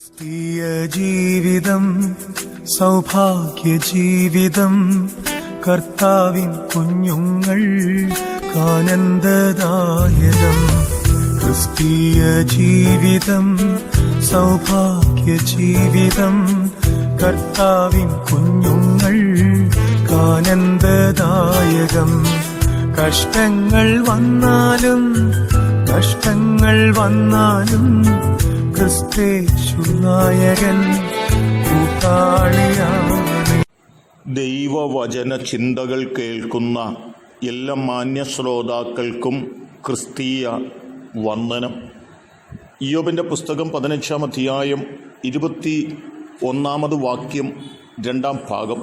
ക്രിസ്തീയ ജീവിതം സൗഭാഗ്യ ജീവിതം കർത്താവിൻ കുഞ്ഞുങ്ങൾ ആനന്ദദായകം. ക്രിസ്തീയ ജീവിതം സൗഭാഗ്യ ജീവിതം കർത്താവിൻ കുഞ്ഞുങ്ങൾ ആനന്ദദായകം. കഷ്ടങ്ങൾ വന്നാലും ക്രിസ്തേശുനായകൻ കൂട്ടാളിയാണ്. ദൈവവചന ചിന്തകൾ കേൾക്കുന്ന എല്ലാ മാന്യ ശ്രോതാക്കൾക്കും ക്രിസ്തീയ വന്ദനം. ഇയ്യോബിൻ്റെ പുസ്തകം 15-ാം അധ്യായം 21-ാമത് വാക്യം 2-ാം ഭാഗം.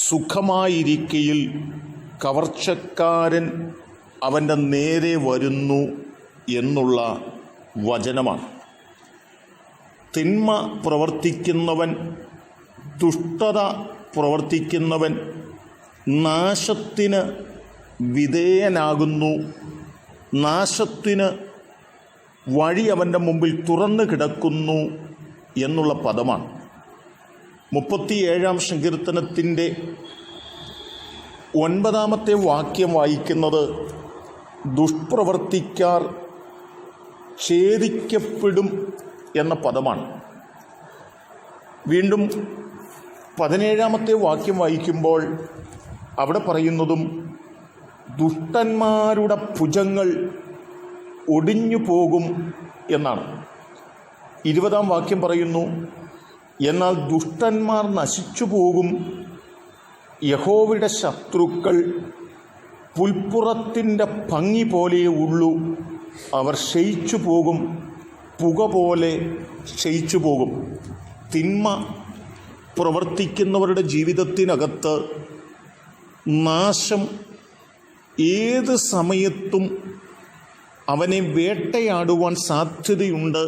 സുഖമായിരിക്കയിൽ കവർച്ചക്കാരൻ അവൻ്റെ നേരെ വരുന്നു എന്നുള്ള വചനമാണ്. തിന്മ പ്രവർത്തിക്കുന്നവൻ, ദുഷ്ടത പ്രവർത്തിക്കുന്നവൻ നാശത്തിന് വിധേയനാകുന്നു. നാശത്തിന് വഴി അവൻ്റെ മുമ്പിൽ തുറന്നു കിടക്കുന്നു എന്നുള്ള പദമാണ്. 37-ാം സങ്കീർത്തനത്തിൻ്റെ 9-ാമത്തെ വാക്യം വായിക്കുന്നത്, ദുഷ്പ്രവർത്തിക്കാർ ഛേദിക്കപ്പെടും എന്ന പദമാണ്. വീണ്ടും 17-ാമത്തെ വാക്യം വായിക്കുമ്പോൾ അവിടെ പറയുന്നതും ദുഷ്ടന്മാരുടെ ഭുജങ്ങൾ ഒടിഞ്ഞു പോകും എന്നാണ്. 20-ാം വാക്യം പറയുന്നു, എന്നാൽ ദുഷ്ടന്മാർ നശിച്ചു പോകും, യഹോവയുടെ ശത്രുക്കൾ പുൽപ്പുറത്തിൻ്റെ ഭംഗി പോലെയേ ഉള്ളൂ, അവർ ക്ഷയിച്ചു പോകും, പുക പോലെ ക്ഷയിച്ചു പോകും. തിന്മ പ്രവർത്തിക്കുന്നവരുടെ ജീവിതത്തിനകത്ത് നാശം ഏത് സമയത്തും അവനെ വേട്ടയാടുവാൻ സാധ്യതയുണ്ട്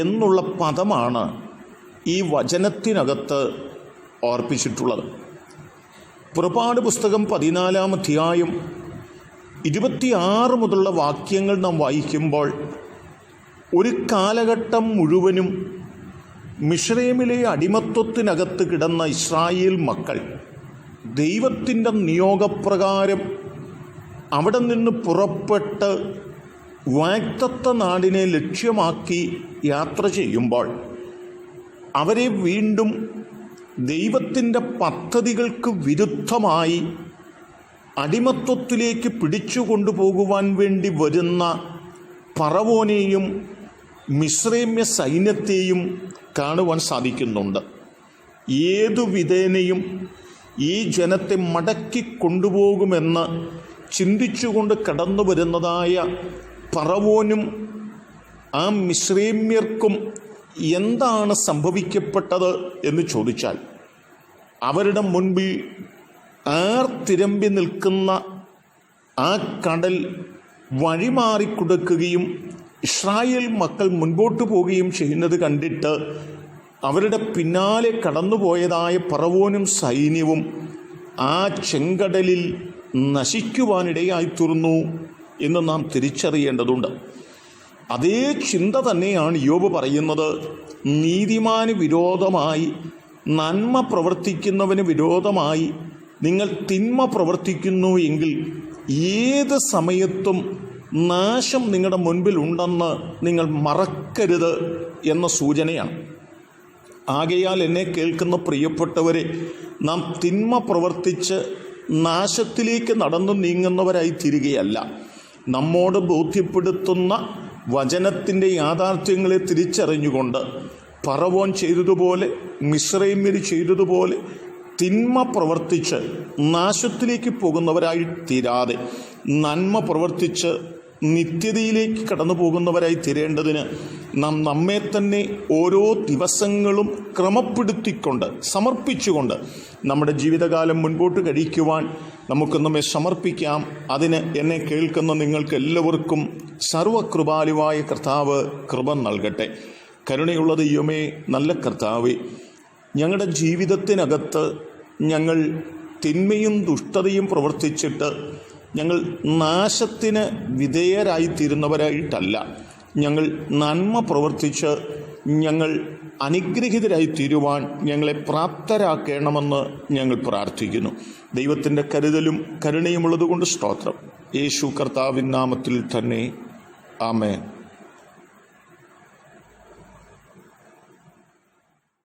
എന്നുള്ള പദമാണ് ഈ വചനത്തിനകത്ത് ഓർപ്പിച്ചിട്ടുള്ളത്. പുറപ്പാട് പുസ്തകം 14-ാം അധ്യായം 26 മുതലുള്ള വാക്യങ്ങൾ നാം വായിക്കുമ്പോൾ, ഒരു കാലഘട്ടം മുഴുവനും മിസ്രയീമിലെ അടിമത്വത്തിനകത്ത് കിടന്ന ഇസ്രായേൽ മക്കൾ ദൈവത്തിൻ്റെ നിയോഗപ്രകാരം അവിടെ നിന്ന് പുറപ്പെട്ട് വാഗ്ദത്ത നാടിനെ ലക്ഷ്യമാക്കി യാത്ര ചെയ്യുമ്പോൾ അവരെ വീണ്ടും ദൈവത്തിൻ്റെ പദ്ധതികൾക്ക് വിരുദ്ധമായി അടിമത്വത്തിലേക്ക് പിടിച്ചു കൊണ്ടുപോകുവാൻ വേണ്ടി വരുന്ന ഫറവോനെയും മിസ്രൈമ്യ സൈന്യത്തെയും കാണുവാൻ സാധിക്കുന്നുണ്ട്. ഏതു വിധേനയും ഈ ജനത്തെ മടക്കി കൊണ്ടുപോകുമെന്ന് ചിന്തിച്ചുകൊണ്ട് കടന്നു വരുന്നതായ ഫറവോനും ആ മിസ്രൈമ്യർക്കും എന്താണ് സംഭവിക്കപ്പെട്ടത് എന്ന് ചോദിച്ചാൽ, അവരുടെ മുൻപിൽ ആർത്തിരമ്പി നിൽക്കുന്ന ആ കടൽ വഴിമാറിക്കൊടുക്കുകയും ഇസ്രായേൽ മക്കൾ മുൻപോട്ട് പോവുകയും ചെയ്യുന്നത് കണ്ടിട്ട് അവരുടെ പിന്നാലെ കടന്നുപോയതായ ഫറവോനും സൈന്യവും ആ ചെങ്കടലിൽ നശിക്കുവാനിടയായിത്തീർന്നു എന്ന് നാം തിരിച്ചറിയേണ്ടതുണ്ട്. അതേ ചിന്ത തന്നെയാണ് ഇയ്യോബ് പറയുന്നത്. നീതിമാന് വിരോധമായി, നന്മ പ്രവർത്തിക്കുന്നവന് വിരോധമായി നിങ്ങൾ തിന്മ പ്രവർത്തിക്കുന്നു എങ്കിൽ ഏത് സമയത്തും നാശം നിങ്ങളുടെ മുൻപിൽ ഉണ്ടെന്ന് നിങ്ങൾ മറക്കരുത് എന്ന സൂചനയാണ്. ആകയാൽ എന്നെ കേൾക്കുന്ന പ്രിയപ്പെട്ടവരെ, നാം തിന്മ പ്രവർത്തിച്ച് നാശത്തിലേക്ക് നടന്നു നീങ്ങുന്നവരായി തീരുകയല്ല. നമ്മോട് ബോധ്യപ്പെടുത്തുന്ന വചനത്തിൻ്റെ യാഥാർത്ഥ്യങ്ങളെ തിരിച്ചറിഞ്ഞുകൊണ്ട് ഫറവോൻ ചെയ്തതുപോലെ, മിസ്രയീമ്യർ ചെയ്തതുപോലെ തിന്മ പ്രവർത്തിച്ച് നാശത്തിലേക്ക് പോകുന്നവരായി തീരാതെ നന്മ പ്രവർത്തിച്ച് നിത്യതയിലേക്ക് കടന്നു പോകുന്നവരായി തീരേണ്ടതിന് നാം നമ്മെ തന്നെ ഓരോ ദിവസങ്ങളും ക്രമപ്പെടുത്തിക്കൊണ്ട് സമർപ്പിച്ചുകൊണ്ട് നമ്മുടെ ജീവിതകാലം മുൻപോട്ട് കഴിക്കുവാൻ നമുക്ക് നമ്മെ സമർപ്പിക്കാം. അതിന് എന്നെ കേൾക്കുന്ന നിങ്ങൾക്ക് എല്ലാവർക്കും സർവകൃപാലുവായ കർത്താവ് കൃപ നൽകട്ടെ. കരുണയുള്ള ദൈവമേ, നല്ല കർത്താവേ, ഞങ്ങളുടെ ജീവിതത്തിനകത്ത് ഞങ്ങൾ തിന്മയും ദുഷ്ടതയും പ്രവർത്തിച്ചിട്ട് ഞങ്ങൾ നാശത്തിന് വിധേയരായിത്തീരുന്നവരായിട്ടല്ല, ഞങ്ങൾ നന്മ പ്രവർത്തിച്ച് ഞങ്ങൾ അനുഗ്രഹീതരായി തീരുവാൻ ഞങ്ങളെ പ്രാപ്തരാക്കണമെന്ന് ഞങ്ങൾ പ്രാർത്ഥിക്കുന്നു. ദൈവത്തിൻ്റെ കരുതലും കരുണയും ഉള്ളതുകൊണ്ട് സ്തോത്രം. യേശു കർത്താവിൻ നാമത്തിൽ തന്നെ ആമേൻ.